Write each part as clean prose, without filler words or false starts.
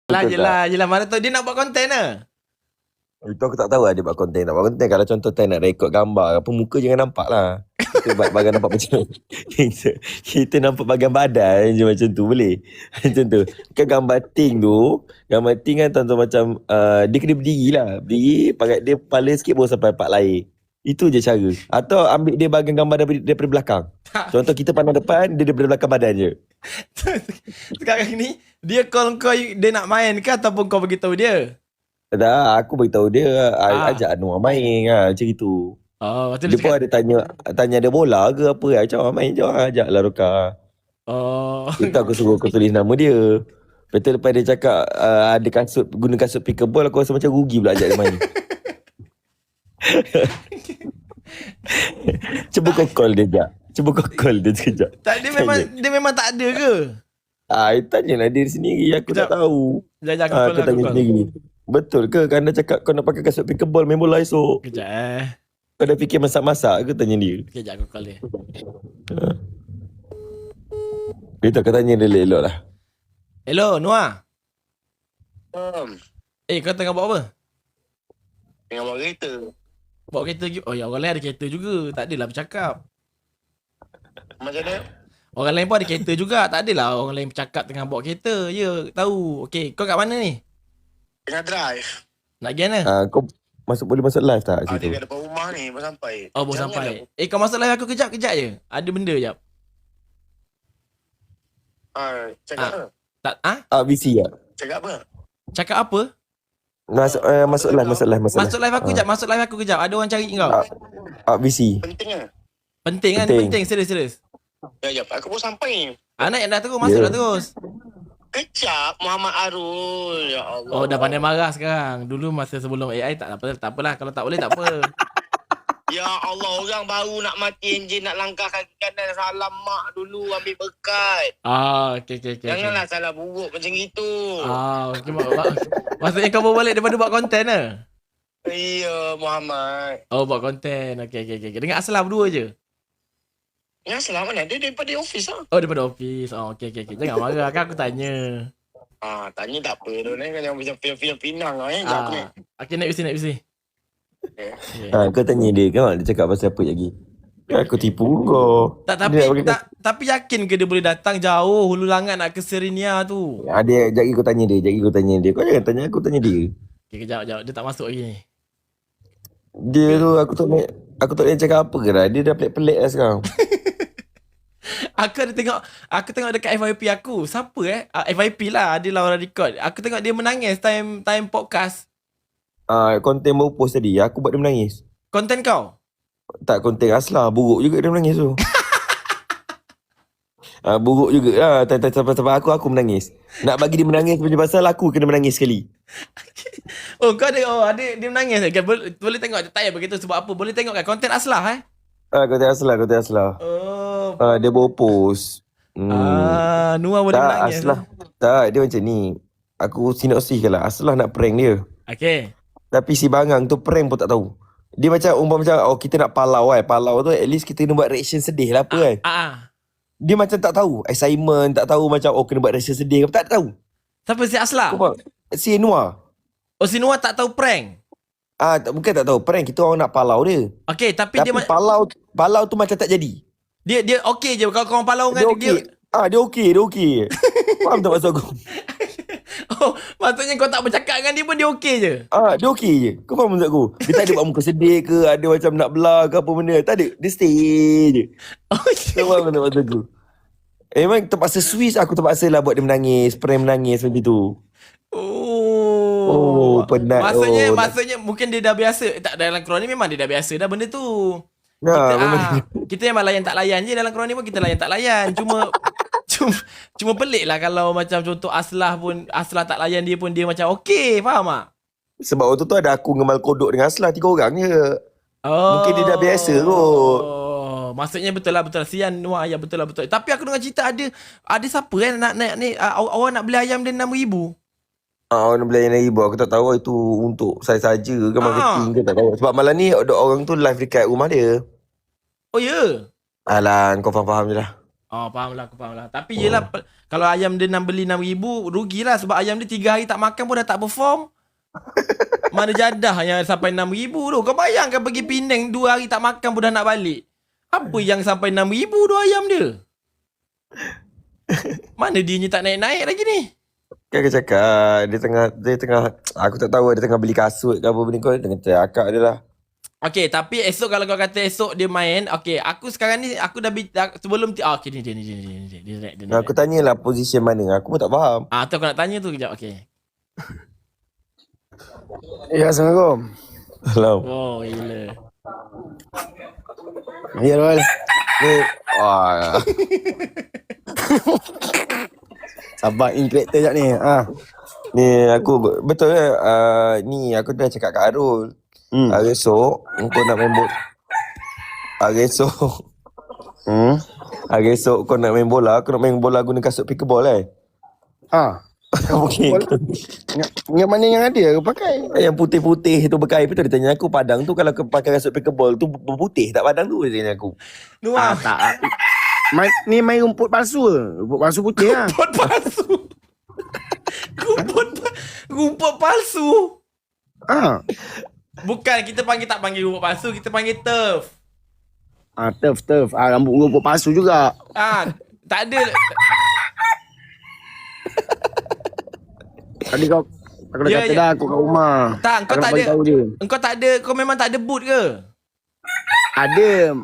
Betul tak? Yelah. Mana tahu dia nak buat konten lah. Itu aku tak tahu lah dia buat konten. Nak buat konten kalau contoh nak rekod gambar apa, muka jangan nampak lah. Kita bagian nampak macam kita nampak bagian badan je macam tu boleh. Macam tu. Kan gambar ting tu, gambar ting kan tuan-tuan macam dia kena berdiri lah. Berdiri, pakai dia kepala sikit baru sampai part lain. Itu je cara. Atau ambil dia bagian gambar daripada belakang. Contoh kita pandang depan, dia daripada belakang badan je. Sekarang ni dia call kau, dia nak main ke ataupun kau beritahu dia? Tak, aku beritahu dia ajak Anwar main lah, macam itu. Oh, dia pun ada tanya ada bola ke apa, macam main je ajak lah Roka. Oh. Itu aku suruh aku tulis nama dia. Betul lepas dia cakap ada kasut, guna kasut pickable, aku rasa macam rugi pula ajak dia main. Cuba kau call dia sekejap. Tak, dia memang tak ada ke? Tanyalah dia sendiri, aku tak tahu. Sekejap aku tanya sendiri. Betul ke kan dia cakap kau nak pakai kasut pickable main bola esok? Kejap Kau dah fikir masak-masak ke, tanya dia. Kejap aku call dia. Dia kau tanya dia elok lah. Hello, Noah. Kau tengah buat apa? Tengah bawa kereta. Bawa kereta? Oh ya, orang lain ada kereta juga. Tak adalah bercakap. Macam mana? Orang lain pun ada kereta juga. Tak adalah orang lain bercakap tengah bawa kereta. Ya, tahu. Okey, kau kat mana ni? Tengah drive. Nak pergi mana? Kau boleh masuk live tak situ? Dia kat depan rumah ni, baru sampai. Oh, baru sampai. Kau masuk live aku kejap je. Ada benda jap. Cakap apa? Tak, VC tak? Cakap apa? Cakap apa? Masuk live. Masuk live aku kejap. Ada orang cari kau. VC. Penting lah. Penting kan? Penting. Serius. Sekejap, aku baru sampai ni. Nak dah terus, masuk dah terus. Kejap, Muhammad Arul. Ya Allah. Oh, dah pandai marah sekarang. Dulu masa sebelum AI tak apalah. Kalau tak boleh, tak apa. Ya Allah, orang baru nak mati enjin, nak langkah kaki kanan, salam mak dulu, ambil berkat. Okay. Janganlah salah buruk macam itu. Okay. Maksudnya kau bawa balik daripada buat konten lah? Ya, Muhammad. Oh, buat konten. Okay. Dengan Aslah berdua je? Ya, Aslah mana? Dia daripada office lah. Oh, daripada office. Okay. Jangan marah kan aku tanya. Tanya tak apa tu. Kan yang macam film-film Pinang lah. Okay, naik besi. Kau tanya dia kan, dia cakap pasal apa lagi? Aku tipu kau. Tapi yakin ke dia boleh datang jauh Hulu Langat nak ke Serinia tu? Jagi kau tanya dia. Kau jangan tanya aku, tanya dia. Okay, kejap. Dia tak masuk lagi ni. Dia tu aku tak boleh cakap apa ke dah. Dia dah pelik-pelik lah sekarang. Aku tengok dekat FYP aku. Siapa FYP lah, adalah orang record. Aku tengok dia menangis time podcast. Konten baru post tadi, aku buat dia menangis. Konten kau? Tak, konten Aslah, buruk juga dia menangis tu. Buruk juga lah, sampai aku menangis. Nak bagi dia menangis punya pasal aku kena menangis sekali. Oh, kau ada dia menangis kan? Boleh tengok, tak payah begitu sebab apa. Boleh tengok kan konten Aslah konten Aslah. Oh. Dia baru post. Noah boleh menangis. Aslah. Tak, dia macam ni. Aku sinopsis lah. Aslah nak prank dia. Okay. Tapi si Bangang tu prank pun tak tahu. Dia macam kita nak palau kan. Palau tu at least kita kena buat reaction sedih lah apa kan. Dia macam tak tahu assignment, tak tahu macam kena buat reaction sedih, tak tahu. Siapa si Aslah? Si Noah. Oh, si Noah tak tahu prank? Bukan tak tahu prank, kita orang nak palau dia. Okay, tapi dia palau tu macam tak jadi. Dia okey je kalau kau orang palau dengan dia. Dia okey. Faham tak maksud aku? Oh, maksudnya kau tak bercakap dengan dia pun dia okey je? Dia okey je. Kau faham maksud aku? Dia tak ada buat muka sedih ke, ada macam nak belah ke apa benda. Tak ada. Dia stay je. Kau faham tak maksud aku? Memang terpaksa Swiss, aku terpaksa lah buat dia menangis, prank menangis macam tu. Penat. Maksudnya mungkin dia dah biasa. Tak, dalam Quran ni memang dia dah biasa dah benda tu. Kita memang layan tak layan je. Dalam Quran ni pun kita layan tak layan. Cuma pelik lah kalau macam contoh Aslah tak layan dia pun dia macam okey, faham tak? Sebab waktu tu ada aku Ngemal Kodok dengan Aslah 3 orang je. Mungkin dia dah biasa kot. Maksudnya betul lah. Sian Noah, ya betul lah. Tapi aku dengar cerita ada siapa nak ni awak nak beli ayam dia 6,000. Orang nak beli ayam 6,000. Aku tak tahu itu untuk saya saja ke marketing ke tak tahu. Sebab malam ni ada orang tu live dekat rumah dia. Oh ya? Alah, kau faham je lah. Oh, faham lah, aku faham lah. Tapi yelah, kalau ayam dia beli 6,000, rugilah sebab ayam dia 3 hari tak makan pun dah tak perform. Mana jadah yang sampai 6,000 tu. Kau bayangkan pergi Penang 2 hari tak makan pun dah nak balik. Apa yang sampai 6,000 tu ayam dia? Mana dia ni tak naik-naik lagi ni? Kan aku cakap dia tengah aku tak tahu dia tengah beli kasut ke apa benda kau dengan cakap dia lah. Okay, tapi esok kalau kau kata esok dia main, okay, aku sekarang ni aku sebelum okay, ni dia. Aku tanyalah position mana. Aku pun tak faham. Tu aku nak tanya tu kejap, okay. Ya, Assalamualaikum. Hello. Oh, gila. Ya, Rol. Ni wah. Sabar in character jap ni. Ni aku betul ke? Ni aku dah cakap kat Arul. Hari esok kau nak main bola. Hari esok. Hari esok kau nak main bola, aku nak main bola guna kasut pickleball Okey. Yang mana yang ada aku pakai? Yang putih-putih tu bekai betul dia tanya aku padang tu kalau kau pakai kasut pickleball tu berputih tak padang tu dia tanya aku. Nuah. Tak. Ni main rumput palsu ke? Rumput palsu putih lah. Rumput palsu. Rumput palsu. Bukan, kita tak panggil rumput palsu, kita panggil turf. Turf. Rambut rumput palsu juga. Tak ada. Tadi aku dah kata dah aku kat rumah. Tak, kau tak ada. Engkau tak ada, kau memang tak ada boot ke? Ada.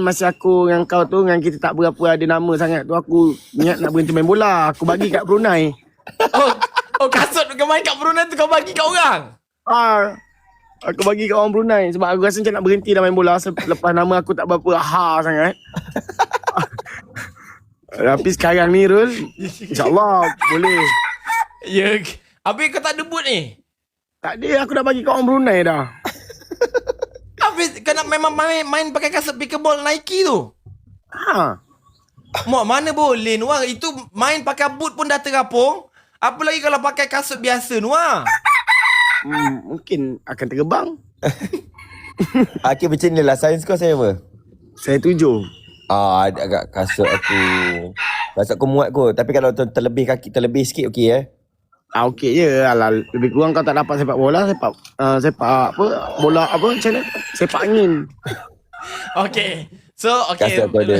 Masa aku dengan kau tu, dengan kita tak berapa ada nama sangat tu, aku niat nak berhenti main bola. Aku bagi kat Brunei. Kasut kau main kat Brunei tu kau bagi kat orang? Aku bagi kat orang Brunei sebab aku rasa macam nak berhenti dah main bola lepas nama aku tak berapa sangat. Tapi sekarang ni Rul, InsyaAllah boleh. Ya. Habis kau tak ada boot ni? Tak ada, aku dah bagi kat orang Brunei dah. Habis kau nak memang main pakai kasut pickleball Nike tu? Mak mana boleh Nuah? Itu main pakai boot pun dah terapung. Apa lagi kalau pakai kasut biasa Nuah? Mungkin akan terbang. Okey macam ni lah. Sains kau saya apa? Saya 7. Agak kasut aku. Kasut aku muat kot. Tapi kalau terlebih kaki, terlebih sikit okey Okey je. Alah, lebih kurang kau tak dapat sepak bola, sepak apa? Bola apa macam mana? Sepak angin. Okay. So, okay. Kasut aku ada.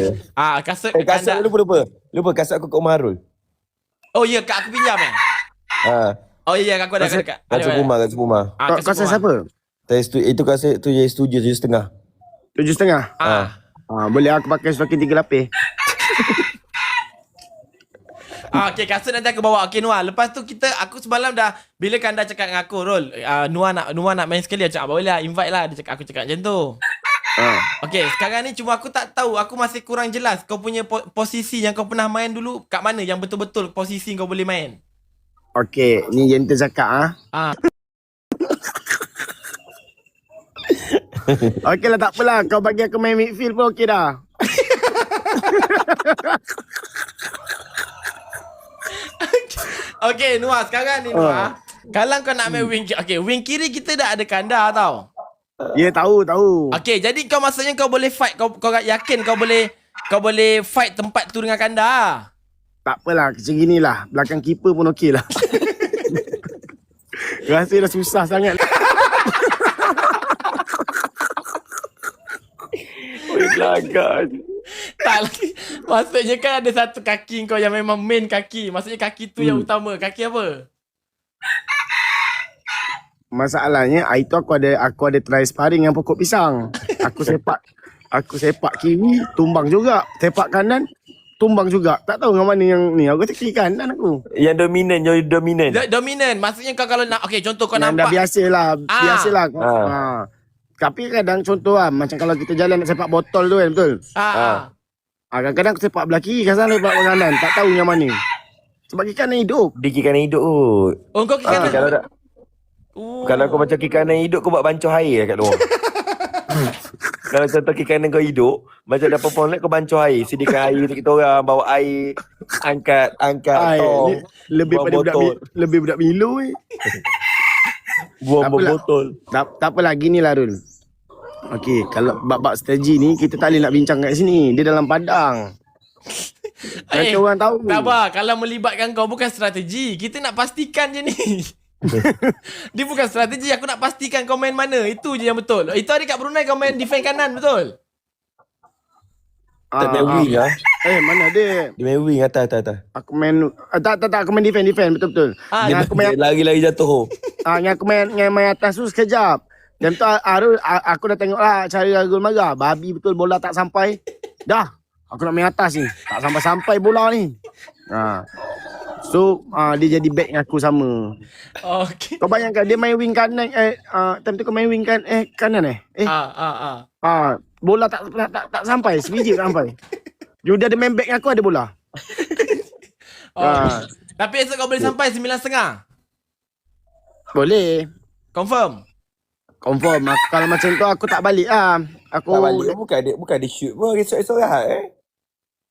Kasut kasut aku lupa. Kasut aku kat Umar Arul. Oh ya, kak aku pinjam Oh ya, aku ada kat. Kasut Puma. Kau siapa? Itu kasut tu je setuju 7.5. 7.5? Boleh aku pakai stocking 3 lapis. Okay, kasut nanti aku bawa. Okay, Nuah. Lepas tu aku semalam dah, bila Kanda cakap dengan aku, Rol, Nuah nak main sekali. Aku cakap, boleh lah, invite lah. Aku cakap macam tu. Okay, sekarang ni cuma aku tak tahu. Aku masih kurang jelas. Kau punya posisi yang kau pernah main dulu, kat mana yang betul-betul posisi kau boleh main? Okay, ni gentle cakap Okey lah, tak apalah. Kau bagi aku main midfield pun okey dah. Okay, Nuah. Sekarang ni, Nuah. Kalau kau nak main wing kiri. Okay, wing kiri kita dah ada Kanda tau. Ya, tahu. Okay, jadi kau maksudnya kau boleh fight. Kau yakin kau boleh fight tempat tu dengan Kanda? Tak apalah, macam ginilah. Belakang keeper pun okey lah. Rasa dah susah sangat. Belakang. Tak lagi. Maksudnya kan ada satu kaki kau yang memang main kaki. Maksudnya kaki tu yang utama. Kaki apa? Masalahnya hari tu aku ada try sparring dengan pokok pisang. Aku sepak kiri, tumbang juga. Sepak kanan, tumbang juga. Tak tahu dengan mana yang ni. Aku kata kiri kanan aku. Yang dominan. Dominan. Maksudnya kau kalau nak, okay, contoh kau yang nampak. dah biasalah. Tapi kadang contoh lah, macam kalau kita jalan nak sepak botol tu kan, betul? Kadang-kadang aku sepak belah kiri, kadang-kadang sepak belah kanan. Tak tahu yang mana. Sebab kiri kanan hidup. Dia kiri kanan hidup kot. Oh, kau kiri kanan. Kalau kau macam kiri kanan hidup, kau buat bancuh air kat luar. Kalau contoh kiri kanan kau hidup, macam dah perform kau bancuh air. Sediakan air untuk kita orang, bawa air, angkat tong. Lebih budak Milo Buang botol. Tak apalah, ginilah Rul. Okey, kalau bab-bab strategi ni kita tak boleh nak bincang kat sini. Dia dalam padang. Nanti orang tahu. Tak apa, kalau melibatkan kau bukan strategi. Kita nak pastikan je ni. Dia bukan strategi, aku nak pastikan kau main mana. Itu je yang betul. Itu hari kat Brunei kau main defend kanan, betul? Tak main wing lah. Mana dia? Dia main wing atas. Aku main tak aku main defend betul-betul. Dia Aku main lari-lari jatuh. yang aku main atas tu sekejap. Dan tu aku dah tengok lah cara gol marah. Babi betul bola tak sampai. Dah, aku nak main atas ni. Tak sampai-sampai bola ni. So dia jadi back dengan aku sama. Okay. Kau bayangkan dia main wing kanan time tu kau main wing kanan bola tak sampai, sebiji tak sampai. You dah ada main back dengan aku ada bola. Tapi esok kau boleh sampai 9.5. Boleh. Confirm. Kalau macam tu aku tak balik Aku Tak balik bukan dia shoot pun esok rehat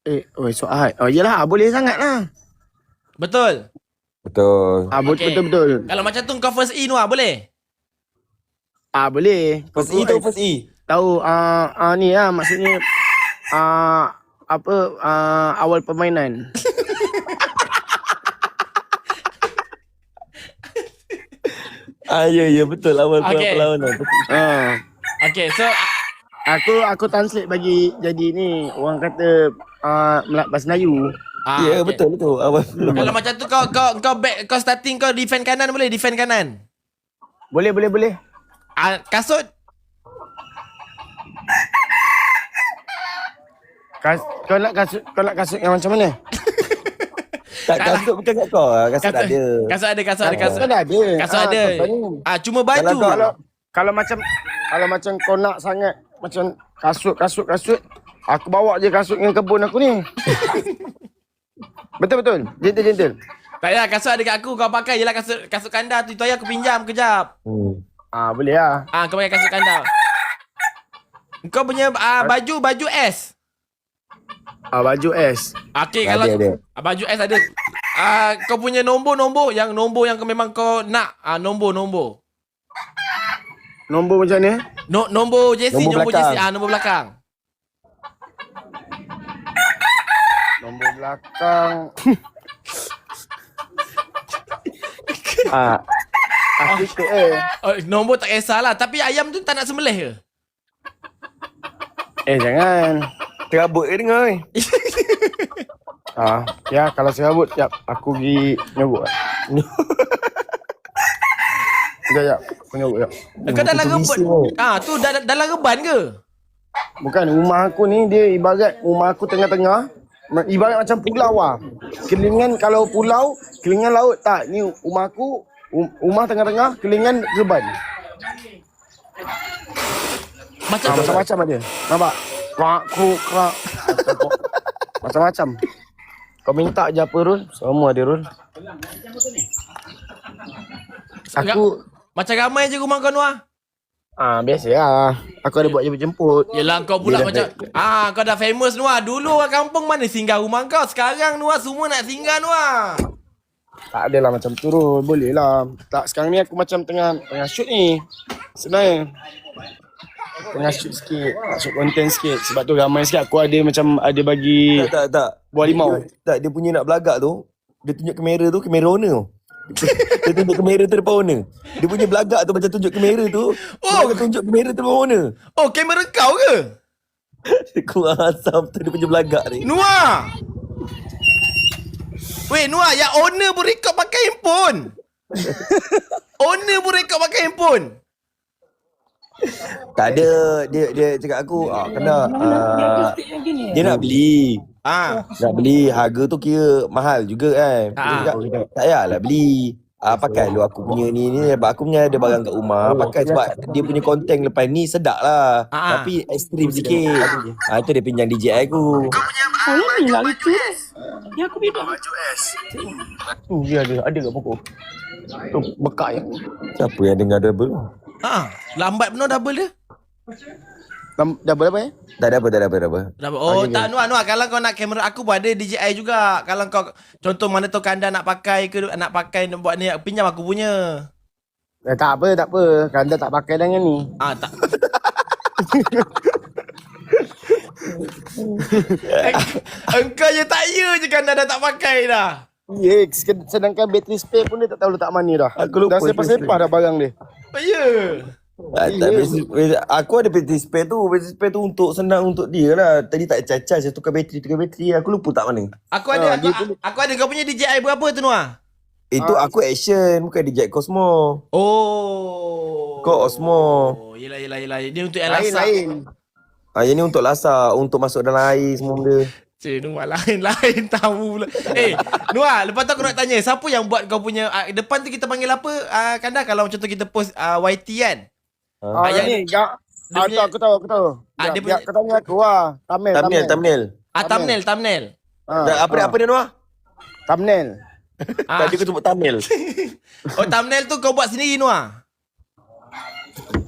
esok Ahad. Yelah boleh sangat lah. Betul. Betul. Okay. Betul. Kalau macam tu kau first E Noah boleh? Boleh. First E tu first E. Tahu ni maksudnya awal permainan. Ya betul awal perlawanan. Okay, so aku translate bagi jadi ni orang kata bahasa Melayu. Ya betul awal. Kalau macam tu kau back, kau starting kau defend kanan boleh? Defend kanan. Boleh. Kasut. Kau nak kasut yang macam mana? Tak, kasut bukan kat kau lah. Kasut tak ada. Kasut ada. Kasut ada. Cuma baju. Kalau macam kau nak sangat macam kasut, aku bawa je kasut yang kebun aku ni. Betul. Gentle. Tak payah, kasut ada kat aku. Kau pakai je lah kasut kandar tu. Itu aja aku pinjam kejap. Boleh lah. Kau pakai kasut kandar. Kau punya baju S. Baju S. Okay, kalau baju S ada. Kau punya nombor yang kau memang kau nak. Nombor. Nombor macam mana? Nombor jersey, Nombor jersey. belakang. Nombor belakang. Nombor belakang. Aku ikut Nombor tak kisahlah. Tapi ayam tu tak nak sembelih ke? Jangan. Terabut ke dengar Ya kalau serabut aku pergi nyobok. Sekejap, aku nyobok. Kau dalam reban. Tu dalam reban ke? Bukan, rumah aku ni dia ibarat rumah aku tengah-tengah. Ibarat macam pulau Kelingan kalau pulau, kelingan laut tak. Ni rumah aku, rumah tengah-tengah, kelingan reban. Macam-macam ada. Nampak? Krak. Macam-macam. Kau minta je apa Rul? Semua ada Rul. Aku macam ramai je rumah kau Noah. Biasa lah. Aku ada buat jemput. Yelah kau pula macam kau dah famous Noah. Dulu orang kampung mana singgah rumah kau. Sekarang Noah semua nak singgah Noah. Tak adalah macam tu Rul. Boleh lah. Tak, sekarang ni aku macam tengah shoot ni. Sebenarnya tengah shoot sikit, nak shoot content sikit. Sebab tu ramai sikit aku ada macam ada bagi Tak buah limau. Tak, dia punya nak belagak tu. Dia tunjuk kamera tu, kamera owner tu. Dia tunjuk kamera tu depan owner. Dia punya belagak tu macam tunjuk kamera tu. Dia tunjuk kamera tu depan owner. Kamera kau ke? Kurang asam tu dia punya belagak ni. Noah! Weh Noah, yang owner pun rekod pakai handphone. Owner pun rekod pakai handphone. Tak ada. Dia cakap aku kena dia nak beli. Nak beli, harga tu kira mahal juga kan. Dia cakap tak payahlah beli. Pakai lu aku punya ni sebab aku punya ada barang kat rumah. Pakai sebab dia punya konten lepas ni sedap lah. Tapi ekstrim sikit. Itu dia pinjam DJI aku. Ini lah lucu. Ni aku beli baju S. Dia ada kat pokok. Tu bekak je. Siapa yang dengar double? Lambat benar double dia. Double apa ya? Tak ada apa. Double. Tak Noah, kalau kau nak kamera aku pun ada DJI juga. Kalau kau contoh mana tu kanda nak pakai ke nak pakai nak buat ni, pinjam aku punya. Tak apa. Kanda tak pakai dengan ni. Tak. Engkau je tak ya je kan dah tak pakai dah. Ya, sedangkan bateri spare pun dia tak tahu letak mana dah. Aku lupa. Dah sepah-sepah dah barang dia. Oh ya. Aku ada bateri spare tu. Bateri spare tu untuk senang untuk dia lah. Tadi tak charge, saya tukar bateri. Aku lupa tak mana. Aku ada kau punya DJI berapa tu Noah? Itu aku Action, bukan DJI Cosmo. Oh. Kau Osmo. Oh, yelah. Dia untuk yang Lain, lasak. lain. Yang ni untuk lasak, untuk masuk dalam air semua benda. Cik, Noah lain tahu pula. Noah, lepas tu aku nak tanya, siapa yang buat kau punya depan tu kita panggil apa? Kanda kalau macam tu kita post YT kan? Yang ni, aku tahu. dia punya- Kau tanya aku lah. Thumbnail. Thumbnail. Apa dia Noah? Thumbnail. Tadi aku sebut thumbnail. Oh, thumbnail tu kau buat sendiri Noah?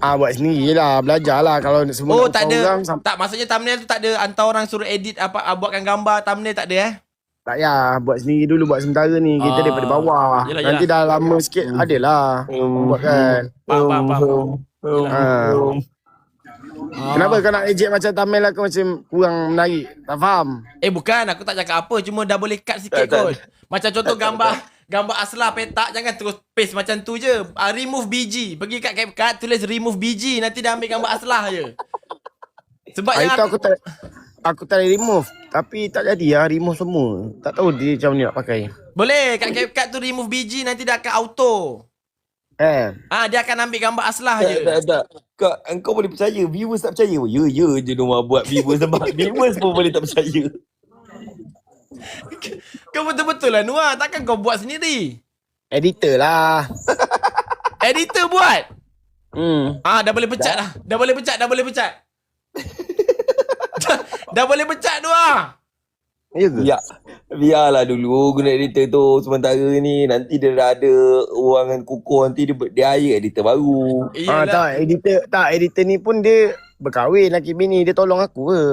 Buat sendiri lah. Belajar lah. Kalau semua Oh, nak tak upah ada. orang, Tak, maksudnya thumbnail tu tak ada hantar orang suruh edit buatkan gambar thumbnail tak ada tak payah. Buat sendiri dulu. Buat sementara ni. Kita daripada bawah. Yelah. Nanti dah lama sikit. Adalah. Buat kan. Faham. Kenapa kau nak ejek macam thumbnail aku macam kurang menarik? Tak faham. Bukan, aku tak cakap apa, cuma dah boleh cut sikit kot. Macam contoh gambar aslah petak, jangan terus paste macam tu je. Remove BG, pergi kat CapCut tulis remove BG, nanti dah ambil gambar aslah je. Sebab yang Itu aku tak remove. Tapi tak jadi lah remove semua. Tak tahu dia macam ni nak pakai. boleh kat CapCut tu remove BG, nanti dah akan auto. Dia akan ambil gambar aslah je. Tak. Kau boleh percaya, viewers tak percaya. Ya je Noah buat viewers sebab viewers pun boleh tak percaya. Kau betul-betul lah Noah, takkan kau buat sendiri? Editor lah. Editor buat? Dah boleh pecat Dah. dah. Dah boleh pecat. Dah boleh pecat Noah. Ya ke? Ya, biarlah dulu guna editor tu sementara ni. Nanti dia dah ada orang yang kukuh, nanti dia hire editor baru. Iyalah. Editor ni pun dia berkahwin laki bini. Dia tolong aku ke?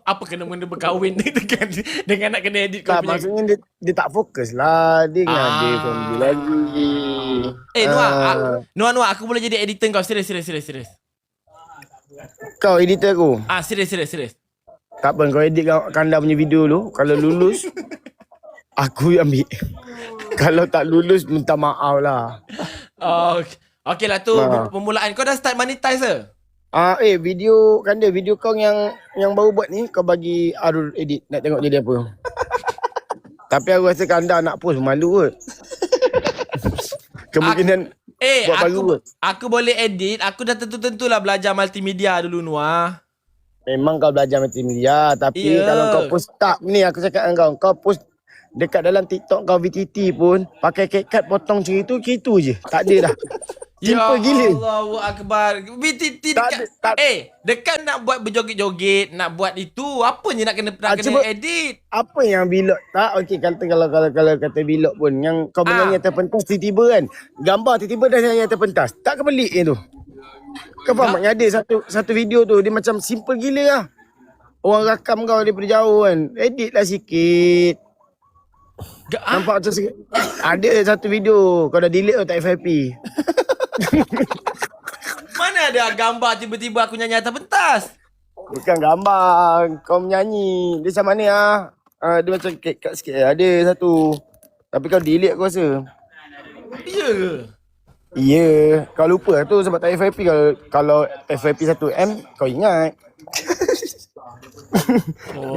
Apa kena-mena berkahwin dengan nak kena edit kau Tak, punya. maksudnya dia tak fokus lah. Dia dengan dia family lagi. Noah, aku boleh jadi editor kau. Serius. Kau editor aku. Serius. Tak apa, kau edit Kanda punya video dulu. Kalau lulus, aku ambil. Kalau tak lulus, minta maaf lah. Okay lah tu permulaan. Kau dah start monetize ke? Video kau yang baru buat ni, kau bagi Arul edit. Nak tengok jadi apa. Tapi aku rasa Kanda nak post malu kot. Kemungkinan buat baru kot. Aku boleh edit. Aku dah tentu-tentulah belajar multimedia dulu Noah. Memang kau belajar multimedia. Tapi kalau kau post ni aku cakap dengan kau post dekat dalam TikTok kau VTT pun pakai CapCut potong macam itu je. Tak ada dah. Simple gila. Allahu Akbar. VTT dekat dekat nak buat berjoget-joget, nak buat itu, apa je nak kena edit? Apa yang vlog tak? Okey, kalau kata vlog pun yang kau menyanyi terpentas tiba-tiba kan. Gambar tiba-tiba dah nyanyi terpentas. Tak kebelik tu. Kau faham maknya ada satu video tu dia macam simple gila lah. Orang rakam kau daripada jauh kan. Edit lah sikit. Nampak macam sikit. Ada satu video kau dah delete tu tak FYP. Mana ada gambar tiba-tiba aku nyanyi atas pentas? Bukan gambar. Kau menyanyi. Dia macam mana lah. Dia macam cut sikit. Ada satu. Tapi kau delete aku rasa. Ya ke? Ya. Kau lupa lah tu sebab tak FYP. Kalau FYP 1M kau ingat.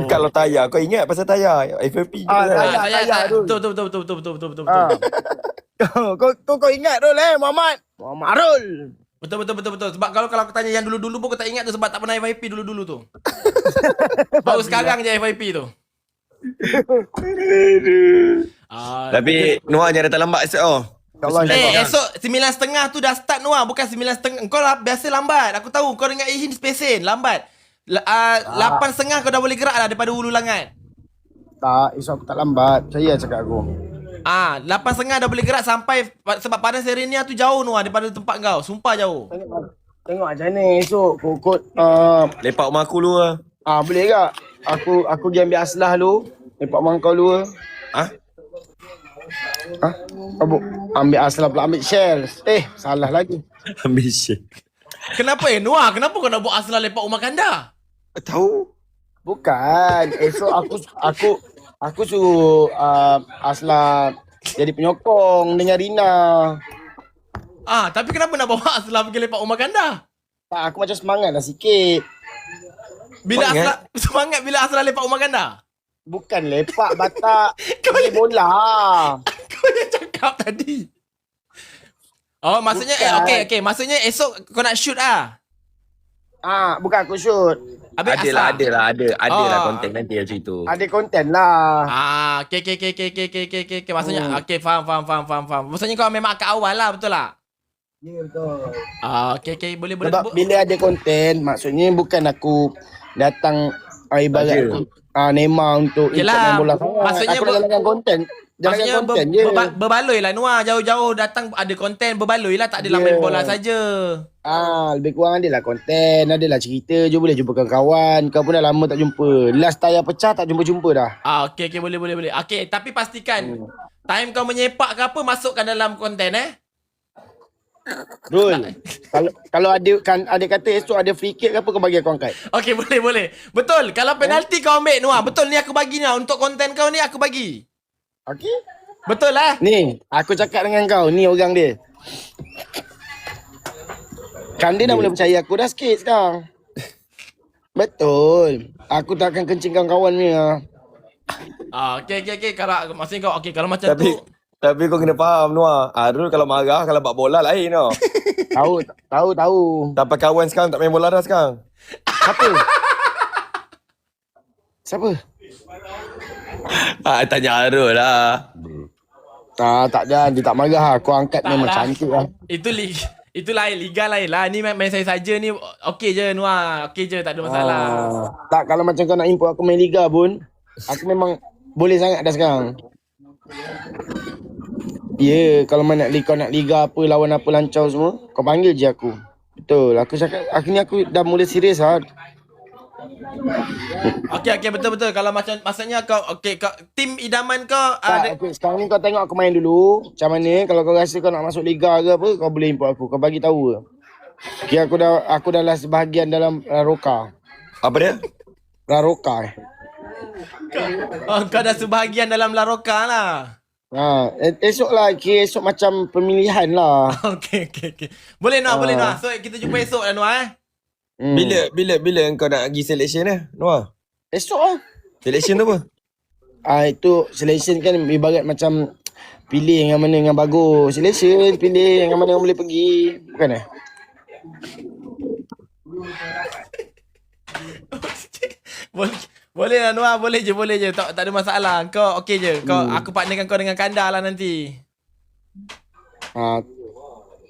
Kalau tayar, kau ingat pasal tayar FFP juga tayar tu. Betul. Kau ingat tu Muhammad Arul. Betul. Sebab kalau aku tanya yang dulu-dulu pun kau tak ingat tu sebab tak pernah FYP dulu-dulu tu. Baru sekarang je FYP tu. Tapi Noah jangan datang lambat esok. Esok 9.30 tu dah start Noah. Bukan 9.30. Kau biasa lambat. Aku tahu kau dengan Ihin spesen lambat. 8.30 kau dah boleh gerak dah daripada Hulu Langat. Tak, esok aku tak lambat. Percaya cakap aku. 8.30 dah boleh gerak sampai. Sebab Padang Serenia tu jauh Noah daripada tempat kau. Sumpah jauh. Tengok macam mana esok kokot. Lepak rumah aku dulu lah. Boleh tak? Aku pergi ambil aslah dulu. Lepak rumah kau dulu. Ambil aslah pula, ambil shell. Salah lagi. Ambil shell. Kenapa Noah? Kenapa kau nak buat aslah lepak rumah Kanda? Tahu? Bukan. Esok aku suruh Asla jadi penyokong dengan Rina. Tapi kenapa nak bawa Asla pergi lepak rumah Kanda? Tak, aku macam semangat lah sikit. Semangat bila Asla lepak rumah Kanda? Bukan lepak batak. Main bola. Kau yang cakap tadi. Oh, maksudnya okey. Maksudnya esok kau nak shoot Bukan aku shoot. Habis Ada lah konten nanti macam itu. Ada konten lah. Okey. Maksudnya okey, faham. Maksudnya kau memang kat awal lah, betul tak? Ya, betul. Okey, boleh. Sebab bila ada konten, maksudnya bukan aku datang ibarat aku Neymar untuk Yelah, main bola. maksudnya aku dah jalankan konten. Maksudnya Jalankan konten je. berbaloi lah Noah. Jauh-jauh datang ada konten, berbaloi lah. Tak adalah main bola saja. Lebih kurang adalah konten, adalah cerita. Boleh jumpa kawan. Kau pun dah lama tak jumpa. Last tayar pecah tak jumpa dah. Okey, boleh. Okey, tapi pastikan time kau menyepak ke apa masukkan dalam konten Rul. kalau ada kata esok ada free kick ke apa, kau bagi aku angkat. Okey, boleh. Betul. Kalau penalti kau ambil Noah. Betul ni aku bagi ni. Untuk konten kau ni aku bagi. Okey. Betul lah. Ni, aku cakap dengan kau, ni orang dia. Kan dia dah mula percaya aku dah sikit sekarang. Betul. Aku tak akan kencingkan kawan ni. Okey. Kalau maksudnya kau kalau macam Tapi kau kena faham Noah. Arul kalau marah, kalau buat bola lain tau. Tahu. Dapat kawan sekarang tak main bola dah sekarang. Siapa? Tanya Arul lah. Tak ada. Dia tak marah. Aku angkat memang cantik lah. Itu lain, liga lain lah. Ni main saya saja ni. Okey je Noah. Okey je, tak ada masalah. Tak, kalau macam kau nak import aku main liga pun, aku memang boleh sangat dah sekarang. Kalau nak liga apa, lawan apa lancau semua, kau panggil je aku. Betul. Aku cakap aku dah mula serius lah. Okey, betul. Kalau maksudnya kau tim idaman kau Sekarang ni kau tengok aku main dulu. Macam mana kalau kau rasa kau nak masuk liga ke apa, kau boleh import aku. Kau bagi tahu ke. Okay, aku dah last bahagian dalam Raroka. Apa dia? Raroka. Kau dah sebahagian dalam La Roca lah. Esok lah. Esok macam pemilihan lah. Okey. Boleh Noah. So kita jumpa esok lah Noah Bila kau nak pergi selection Noah? Esok lah. Selection tu apa? Itu selection kan ibarat macam pilih yang mana yang bagus. Selection pilih yang mana yang boleh pergi. Bukan Boleh lah Noah, boleh je. Tak ada masalah. Kau okey je. Aku partnerkan kau dengan Kanda lah nanti.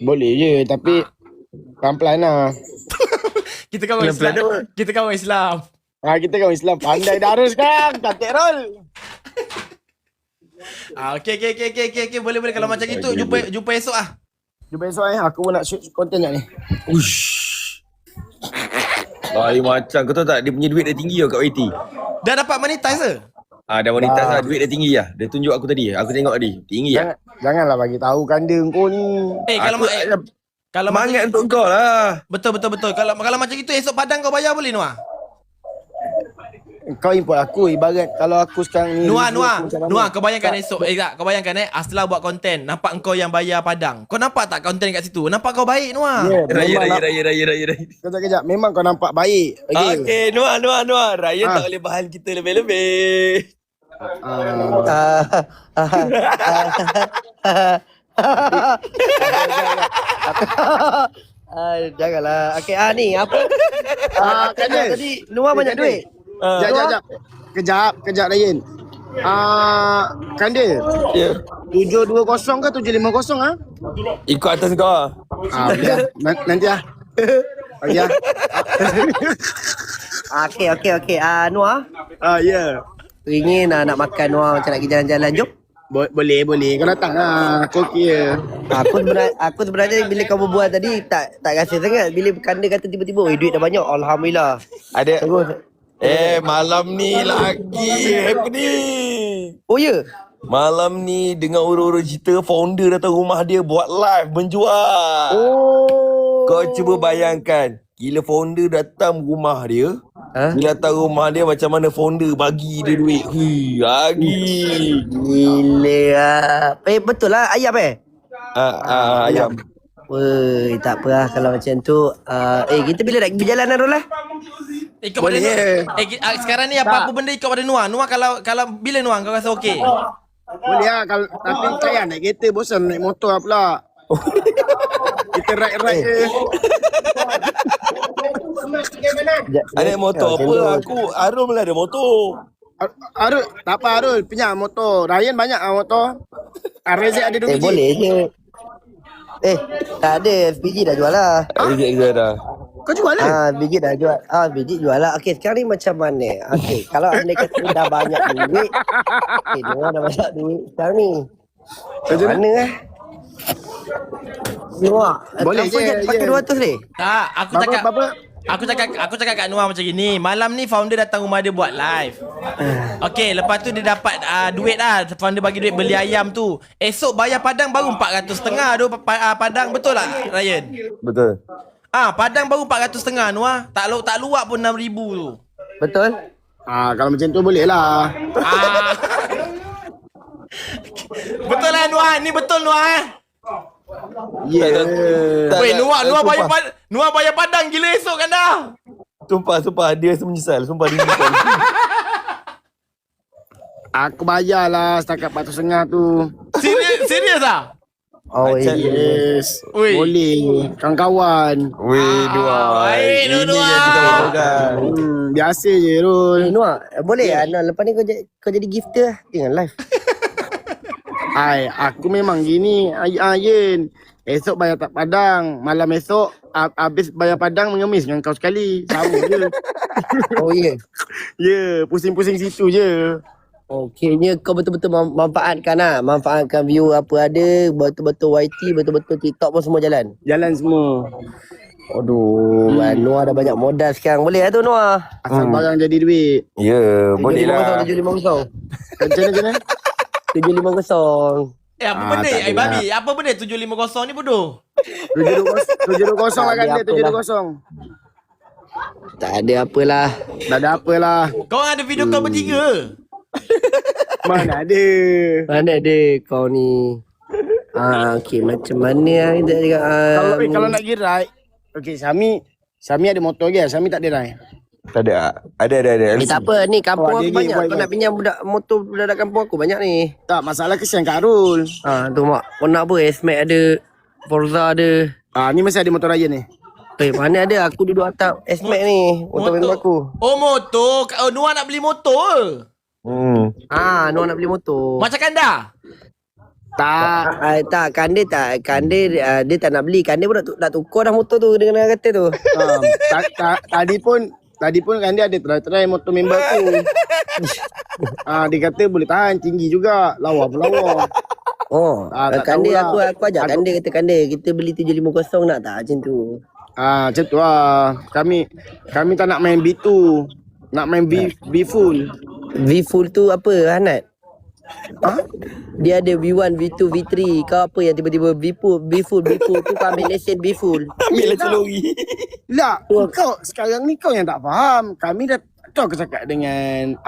Boleh je, tapi pelan-pelan lah. Kita kawan Islam. Kita kawan Islam. Kita kawan Islam. Pandai Darul sekarang. Cantik Rol. Okey. Boleh. Kalau macam itu jumpa esok ah. Jumpa esok Aku pun nak shoot konten ni. Lain macam kau tahu tak, dia punya duit dah tinggi kat YT. Dah dapat monetize ke? Dah monetize lah, duit dah tinggi lah. Dia tunjuk aku tadi. Aku tengok tadi. Tinggi lah. Janganlah bagi tahu Kanda kau ni. Kalau semangat untuk kau lah. Betul. Kalau macam itu esok Padang kau bayar boleh Noah? Kau import aku ibarat kalau aku sekarang ni. Noah, kau bayangkan esok. Kau bayangkan Asla buat konten. Nampak engkau yang bayar Padang. Kau nampak tak konten kat situ? Nampak kau baik Noah? Raya. Kejap. Memang kau nampak baik. Okay, Noah. Raya tak boleh bahan kita lebih-lebih. Janganlah. Okey, ni apa? Tadi Noah banyak duit. Kejap Ryan. Kanda. Ya. 720 ke 750 Ikut atas kau. Nanti lah. Okey. Noah. Ya. Ingin nak makan Noah macam nak pergi jalan-jalan. Jom. Boleh. Kau datang lah. Kau kira. Aku sebenarnya bila kau berbual tadi tak rasa sangat. Bila Kanda kata tiba-tiba, duit dah banyak. Alhamdulillah. Ada. Malam ni lagi happening. Oh ya? Malam ni dengar orang-orang cerita founder datang rumah dia buat live menjual. Kau cuba bayangkan, gila founder datang rumah dia, Bila datang rumah dia macam mana founder bagi dia duit. Bagi. Gila lah. Betul lah ayam Ayam. Woi, tak apa lah kalau macam tu. Kita bila nak pergi berjalan Arul lah? Ikut pada Nuah. Sekarang ni apa-apa benda ikut pada Nuah. Nuah kalau bila Nuah kau rasa okey? Boleh lah kalau, tapi saya naik kereta bosan naik motor lah pula. Kita ride je. Ada motor apa? Arul malah ada motor. Arul, tak apa Arul, punya motor. Ryan banyak lah motor. RZ ada 2 biji. Boleh je. Tak ada. FPG dah jual lah. Rejek juga dah. Kau jual lah? Biji dah jual. Biji jual lah. Okey, sekarang ni macam mana? Okey, kalau anda kata dah banyak duit. Dia dah banyak duit sekarang ni. Macam mana Noah, boleh je pakai 200 ni? Tak, aku cakap kat Noah macam gini. Malam ni founder datang rumah dia buat live. Okey, lepas tu dia dapat duit lah. Founder bagi duit beli ayam tu. Esok bayar Padang baru 450 tu Padang. Betul tak Ryan? Betul. Padang baru 450 Noah. Tak luak pun 6,000 tu. Betul? Kalau macam tu boleh lah. Betul lah Noah. Ni betul Noah Weh, Noah bayar Padang gila esok kan dah. Sumpah dia rasa menyesal. Sumpah dia menyesal. Aku bayar lah setakat 450 tu. Serius ah? Yes. Ui. Boleh. Kawan-kawan. Dua. Baik, Ini Noah. yang kita mahukan. Biasa je Rul. Noah, boleh lepas ni kau jadi gifter lah. Tengok live. Aku memang gini Ayen. Esok bayar tak Padang. Malam esok habis bayar Padang mengemis dengan kau sekali. Sama je. Ya, pusing-pusing situ je. Okeynya kau betul-betul manfaatkan view apa ada, betul-betul YT, betul-betul TikTok pun semua jalan. Jalan semua. Aduh, Noah dah banyak modal sekarang. Boleh lah tu Noah. Asal barang jadi duit. Ya, boleh lah. 750. Macam mana? 750. Apa benda? Babi, apa benda 750 ni bodoh? 720 lah kan dia, 720. Tak ada apalah. Tak ada apalah. Kau ada video kau bertiga? Mana ada. Mana ada kau ni. Okey, macam mana kita cakap. Kalau nak pergi ride. Okey, Sami ada motor ke? Sami tak ada ride. Tak ada. Ada. Tak apa ni kampung aku Dia banyak. buat Kau nak pinjam budak kampung aku banyak ni. Tak, masalah kesian Kak Arul. Tu mak. Kau nak apa? S-Max ada. Forza ada. Ni masih ada motor Ryan ni. Mana ada? Aku duduk atas S-Max ni. Motor member aku. Motor. Noah nak beli motor. Noah nak beli motor. Macam Kanda? Tak, Kande dia tak nak beli. Kande pun nak tukar dah motor tu dengan kata tu. Tadi pun kan dia ada try motor member aku. Dia kata boleh tahan, tinggi juga. Lawa pun lawa. Kande aku ajak Kande, kata Kande kita beli 750 nak tak macam tu. Macam tu lah. Kami tak nak main B2. Nak main B full. V full tu apa Hanat? Dia ada V1, V2, V3. Kau apa yang tiba-tiba B full tu kau ambil lesen B full. Ambil lesen lori. Lah, kau sekarang ni kau yang tak faham. Kami dah aku cakap dengan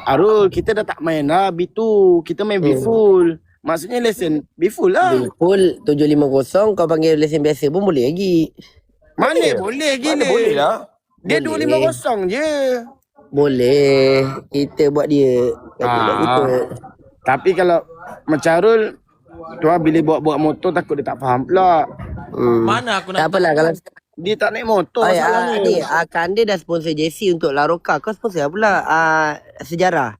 Arul, kita dah tak main lah B2. Kita main B full. Maksudnya lesen B full lah. B full 750 kau panggil lesen biasa pun boleh lagi. Mana boleh gila. Mana boleh lah. Dia 250 je. Boleh. Kita buat dia. Tapi kalau macam Arul tu bila bawa motor takut dia tak faham pula. Mana aku nak. Tak apalah kalau dia tak naik motor masalah ni. Kande dah sponsor JC untuk Laroka. Kau sponsor pula Sejarah.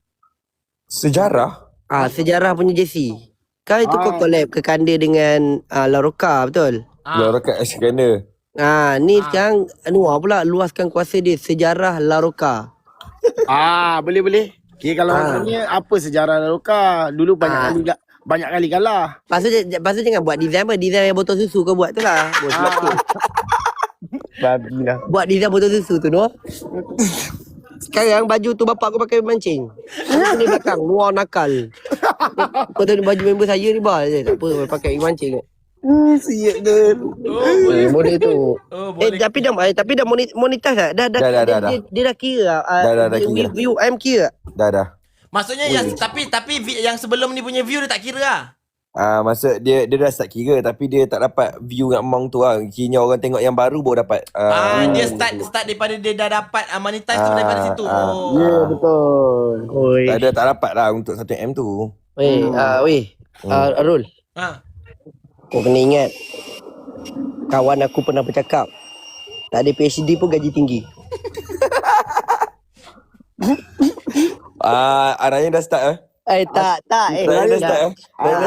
Sejarah punya JC. Kau itu kau collab ke Kande dengan Laroka, betul? Laroka Iskandar. Ni sekarang Noah pula luaskan kuasa dia Sejarah Laroka. Boleh. Okay, kalau macamnya apa sejarah Laroka? Dulu banyak kali kalah. Lepas tu jangan buat design apa. Design yang botol susu kau buat tu lah. Babi lah. Buat design botol susu tu Noah. Sekarang baju tu bapak aku pakai mancing. Ni belakang Noah nakal. Kau tahu baju member saya ni bah. Tak apa pakai mancing. Siap tu. Boleh tu. Oh, boleh. Tapi dah monetize tak? Dah. Dia dah kira. Dah kira. View kira. Dah. Maksudnya yang tapi yang sebelum ni punya view dia tak kira lah. Maksud dia dah start kira tapi dia tak dapat view kat amount tu lah. Kiranya orang tengok yang baru baru dapat. Dia start daripada dia dah dapat monetize tu daripada situ. Ya, betul. Oi. Tak dapat lah untuk 1M tu. Arul. Kau kena ingat. Kawan aku pernah bercakap. Tak ada PhD pun gaji tinggi. Ryan dah start Tak. Ryan dah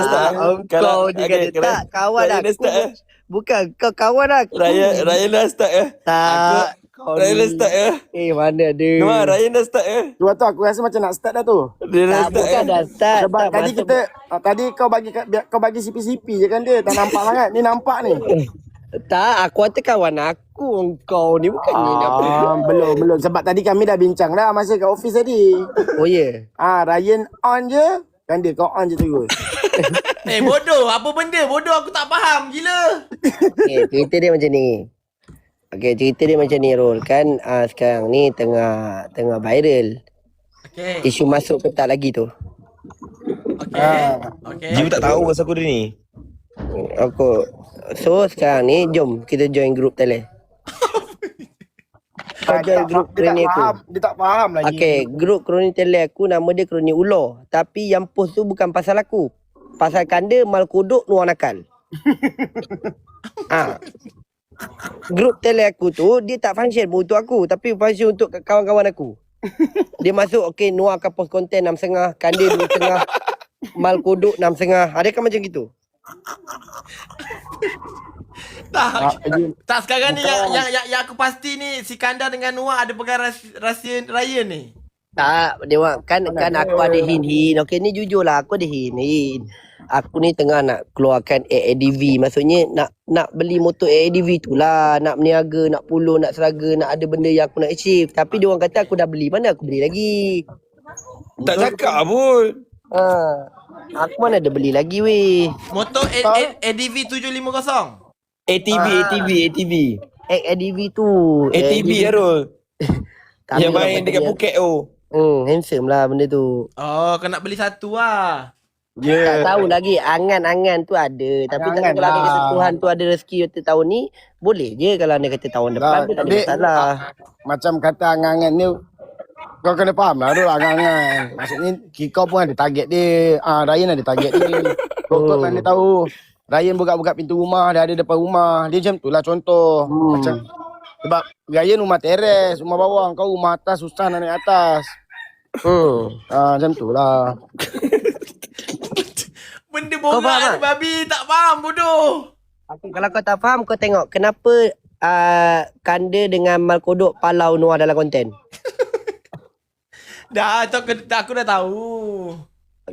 start Kau ni kata tak. Kawan Ryan dah aku. start Bukan, kau kawan aku. Ryan dah start Tak. Ryan dah start Mana ada. Memang Ryan dah start Sebab tu aku rasa macam nak start dah tu. Dia dah Tak, start bukan dah start. Sebab Tak, tadi masa- tadi kau bagi CP-CP je kan dia. Tak nampak sangat. Ni nampak ni. Tak, aku kata kawan aku. Kau ni bukan ni apa. Belum. Sebab tadi kami dah bincang dah masa kat office tadi. Oh ya. Ryan on je. Kan dia kau on je terus. Bodoh. Apa benda? Bodoh aku tak faham. Gila. Cerita dia macam ni. Cerita dia macam ni Rol. Kan sekarang ni tengah viral. Okay. Isu masuk ke tak lagi tu. Okay. Jiwa tak tahu pasal aku ni. So sekarang ni jom kita join group tele. Kau join group kroni aku. Dia tak faham lagi. Okay, group kroni tele aku nama dia kroni Ulo. Tapi yang post tu bukan pasal aku. Pasal kanda mal kodok nuang nakal. Group tele aku tu dia tak function untuk aku tapi function untuk kawan-kawan aku. Dia masuk Noah akan post konten 6.5, Kanda 2.5, mal kodok 6.5. Ada kan macam gitu? Tak sekarang ni yang aku pasti ni si Kanda dengan Noah ada pegang rahsia Ryan ni. Tak, dia kan aku ada hint. Okey ni jujur lah aku ada hint. Aku ni tengah nak keluarkan AADV. Maksudnya nak beli motor AADV tu lah. Nak berniaga, nak puluh, nak seraga, nak ada benda yang aku nak achieve. Tapi dia orang kata aku dah beli. Mana aku beli lagi? Tak cakap pun. Aku mana ada beli lagi weh. Motor ADV 750. ATV. AADV tu. ATV Arul. Yang main dekat Phuket tu. Handsome lah benda tu. Oh, kau nak beli satu lah. Tak tahu lagi angan-angan tu ada. Tapi tak tahu lagi kata Tuhan tu ada rezeki kata tahun ni. Boleh je kalau anda kata tahun depan pun tak ada masalah. Macam kata angan-angan ni kau kena faham lah tu angan-angan. Maksudnya kau pun ada target dia. Ryan ada target dia. Kau mana tahu Ryan buka-buka pintu rumah, dia ada depan rumah. Dia macam tu lah contoh. Macam sebab Ryan rumah teres, rumah bawah. Kau rumah atas, susah nak naik atas. Macam tu lah. Benda borak ni babi. Tak faham bodoh. Kalau kau tak faham kau tengok kenapa Kanda dengan Mal Kodok palau Noah dalam konten. Dah aku dah tahu.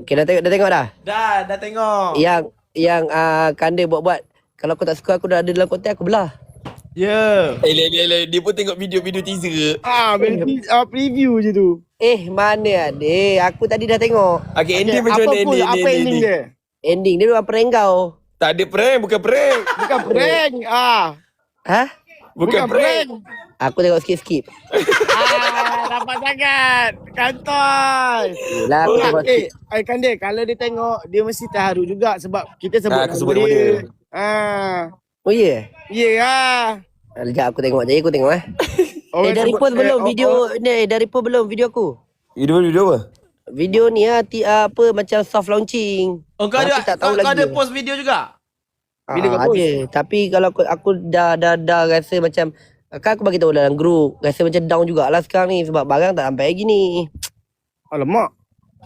Okay, dah tengok dah? Dah tengok. Yang Kanda buat-buat. Kalau kau tak suka aku dah ada dalam konten aku belah. Ya. Dia pun tengok video-video teaser. Preview je tu. Mana ada. Aku tadi dah tengok. Okay, ending macam mana ending? Apa ending dia? Ending dia memang prank kau. Tak ada prank, bukan prank. Bukan prank. Bukan prank. Aku tengok skip. Dapat sangat. Kantoi. Lah aku tengok skip. Kan dia kalau dia tengok dia mesti terharu juga sebab kita sebut Aku sebut nama dia. Oh ya? Ya lah. Sekejap aku tengok je, aku tengok dari post belum video ni, dari post belum video aku. Video apa? Video ni apa macam soft launching. Oh, kau ada post video juga? Bila kau post? Ada. Tapi kalau aku dah rasa macam kan aku bagi tahu dalam group, rasa macam down jugalah sekarang ni sebab barang tak sampai lagi ni. Alamak.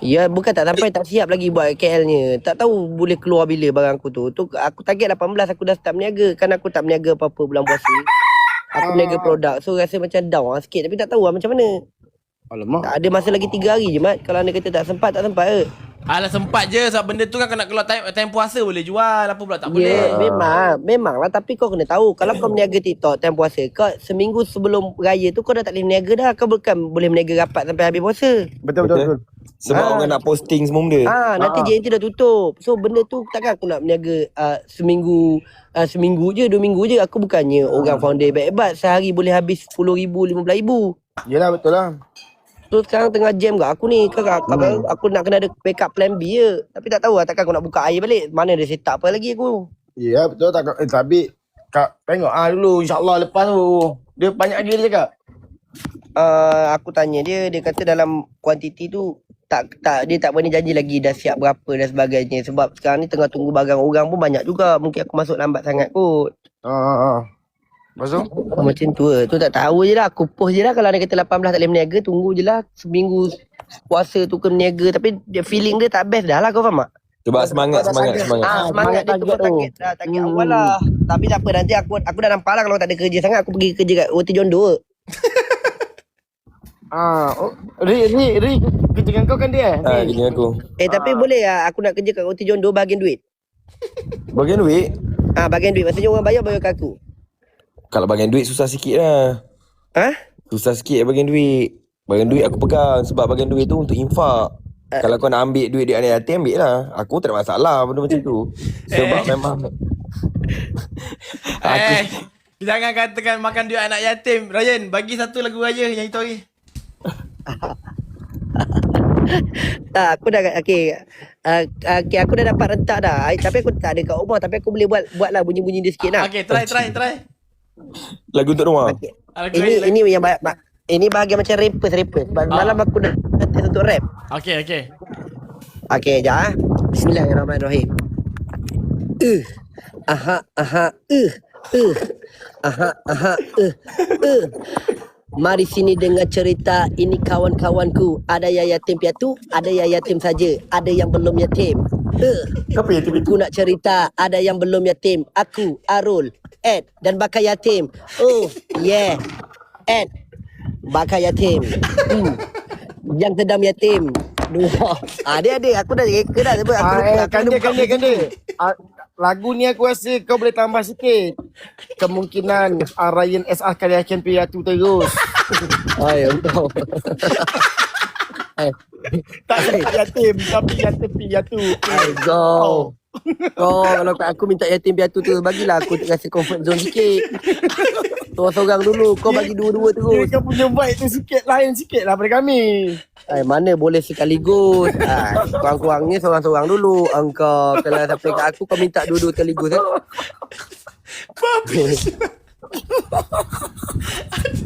Ya, bukan tak sampai, tak siap lagi buat KL-nya. Tak tahu boleh keluar bila barang aku tu. Tu aku target 18 aku dah start berniaga. Kan aku tak berniaga apa-apa bulan puasa. Aku berniaga produk. So rasa macam down lah sikit. Tapi tak tahu lah macam mana. Alamak. Tak ada masa lagi 3 hari je Mat. Kalau anda kata tak sempat ke? Alah sempat je sebab benda tu kan kau nak keluar time puasa boleh jual. Apa pula tak boleh. Memang lah. Tapi kau kena tahu, kalau kau berniaga TikTok time puasa, kau seminggu sebelum raya tu kau dah tak boleh berniaga dah. Kau bukan boleh berniaga rapat sampai habis puasa. Betul. Sebab orang nak posting semua benda. Nanti JNT dah tutup. So benda tu takkan aku nak berniaga seminggu je, 2 minggu je. Aku bukannya orang founder hebat-hebat. Sehari boleh habis 10,000, 15,000. Yelah, betul lah. So sekarang tengah jam kat aku ni. Aku nak kena ada backup plan B je. Tapi tak tahu lah takkan aku nak buka air balik. Mana ada set up apa lagi aku. Ya, betul tak. Tapi tengok dulu, insyaAllah lepas tu. Dia banyak lagi dia cakap. Aku tanya dia kata dalam kuantiti tu dia tak berani janji lagi dah siap berapa dan sebagainya. Sebab sekarang ni tengah tunggu barang orang pun banyak juga. Mungkin aku masuk lambat sangat kot. Lepas tu? Macam tu tak tahu je lah. Aku post je lah. Kalau dia kata 18 tak boleh berniaga, tunggu je lah seminggu puasa tu ke berniaga. Tapi dia feeling dia tak best dah lah, kau faham tak? Cuba semangat. Semangat dia tu target awal lah. Tapi tak apa, nanti aku dah nampak lah kalau tak ada kerja sangat, aku pergi kerja kat Roti Jondo. Ri kerja dengan kau kan dia? Kerja dengan aku. Tapi boleh lah aku nak kerja kat Roti Jondo bahagian duit. Bagian duit? Bahagian duit. Maksudnya orang bayar kat aku. Kalau bagian duit susah sikit lah. Susah sikit bagian duit. Bagian duit aku pegang. Sebab bagian duit tu untuk infak. Kalau kau nak ambil duit anak yatim, ambil lah. Aku tak ada masalah benda macam tu. Sebab memang jangan katakan makan duit anak yatim. Ryan, bagi satu lagu raya yang itu hari. Aku dah aku dah dapat rentak dah. Tapi aku tak ada kat rumah. Tapi aku boleh buatlah bunyi-bunyi dia sikit lah. Okay, try. lagu untuk rumah. Ini yang ini bahagian macam rappers. Malam aku dah test untuk rap. Okay. Okay, sekejap. Bismillahirrahmanirrahim. Mari sini dengar cerita ini kawan-kawanku. Ada yang yatim piatu, ada yang yatim saja, ada yang belum yatim. Apa yatim itu? Aku nak cerita ada yang belum yatim. Aku, Arul, Ed dan Bakar Yatim. Oh, yeah. Ed, Bakar Yatim. Yang sedang yatim. Dua. Dia aku dah reka dah sebab Kan dia. Lagu ni aku rasa kau boleh tambah sikit. Kemungkinan Ryan S akan piatu terus. Engkau. Tak yatim tapi yatim piatu. Kau kalau aku minta yatim piatu tu, bagilah aku rasa comfort zone sikit. Seorang-seorang dulu, kau bagi dua-dua terus. Kau punya vibe tu sikit lain sikit lah pada kami. Mana boleh sekaligus. Kurang-kurangnya seorang-seorang dulu. Engkau kalau sampai kat aku, kau minta dua-dua sekaligus.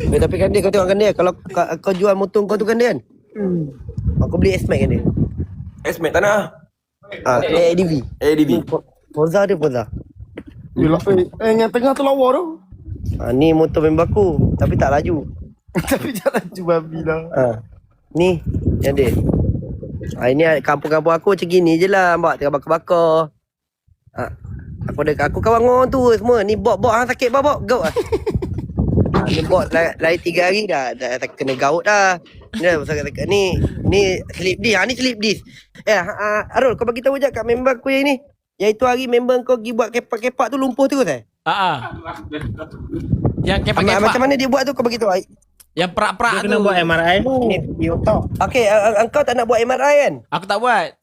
Tapi kan dia, kau tengok kan dia. Kalau kau jual motor kau tu kan dia kan. Aku beli S-Max kan dia. S-Max tak nak. ADV. Forza dia Forza. Yelah, yang tengah tu lawa tu. Ni motor member aku. Tapi tak laju. Tapi tak laju babi lah. Ni yang dia. Ini kampung-kampung aku macam gini je lah. Mbak tengah bakar-bakar. Aku kawan orang tu semua. Ni bot hang sakit bot gaut lah. Ni bot lari 3 hari dah kena gaut dah. Ni sakit ni slip disc. Ni slip disc. Arul, kau bagi tahu je kat member aku yang ni. Yang itu hari member kau pergi buat kepak-kepak tu lumpuh terus Yang kepak-kepak. Macam mana dia buat tu kau bagi tahu. Yang perak-perak tu. Dia kena buat MRI tu. Okey, engkau tak nak buat MRI kan? Aku tak buat.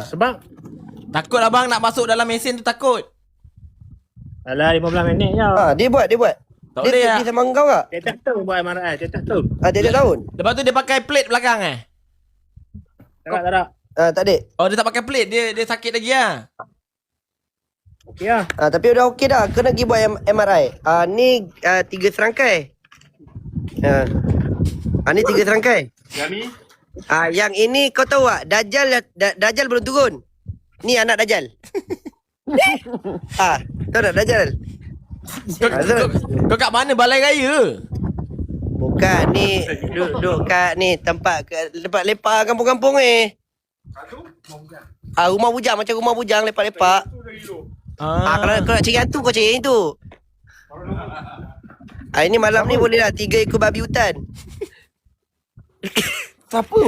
Sebab Takut abang nak masuk dalam mesin tu takut. alah 15 minit je. Dia buat. Tak boleh Dia sama engkau tak? Tiap tahun buat MRI, tiap tahun. Tiap tahun? Lepas tu dia pakai plate belakang Tak ada. Tak ada. Oh dia tak pakai plate, dia sakit lagi Okey lah. Tapi udah okey dah. Kena pergi buat MRI. Ni 3 serangkai. Ni 3 serangkai. Yang ni? Yang ini kau tahu tak? Dajjal belum turun. Ni anak Dajjal. Tahu tak Dajjal? Kau kat mana balai raya? Bukan ni. Duduk kat ni tempat lepak kampung-kampung ni. Rumah bujang, macam rumah bujang lepak-lepak. Kalau kau nak cari hantu, kau cari yang tu. Ini malam ni boleh lah 3 ekor babi hutan. Siapa?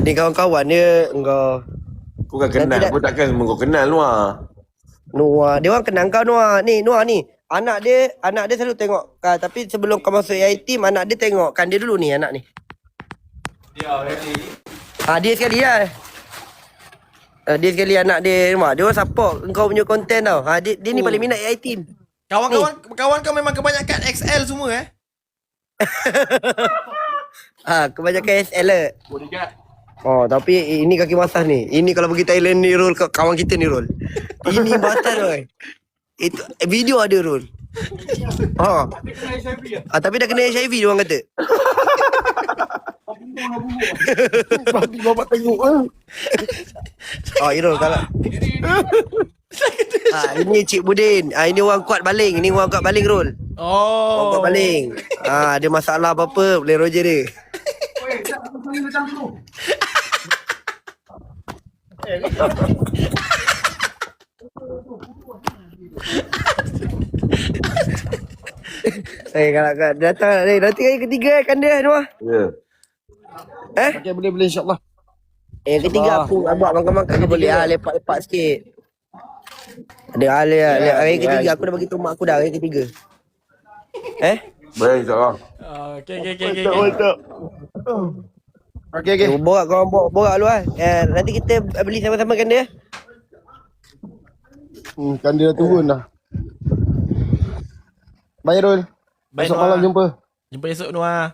Ni kawan-kawan dia engkau. Kau kan kenal Nanti pun takkan semua kau kenal Noah. Noah, dia orang kenal kau Noah. Noah ni. Anak dia selalu tengok kan, tapi sebelum kau masuk AI team, anak dia tengok kan dia dulu ni anak ni. Dia sekali lah. Dia sekali anak dia. Dia orang support kau punya content tau. Dia ni paling minat AI team. Kawan kau memang kebanyakan XL semua Kebanyakan SL lah. Tapi ini kaki basah ni. Ini kalau pergi Thailand ni Rul, kawan kita ni Rul. Ini batal Rul. Itu video ada Rul. Tapi dah kena HIV dia orang kata. Bapak tengok Irul kalah. Ini Cik Budin. Ini orang kuat baling. Ini orang kuat baling Rul. Orang kuat baling. Dia masalah apa-apa boleh Roger dia. Kalau datang nanti kali ketiga kan dia Noah. Ya. Okay, boleh insyaAllah. Ketiga aku buat makan-makan boleh lepak-lepak sikit. Ada hari ketiga aku dah bagi tahu mak aku dah hari ketiga. Boleh insyaAllah. Okay. Borak lu lah. Nanti kita beli sama-sama kan dia. Kan dia dah turun dah. Bye Rul. Bye, Besok Noah. malam jumpa. Jumpa esok Noah.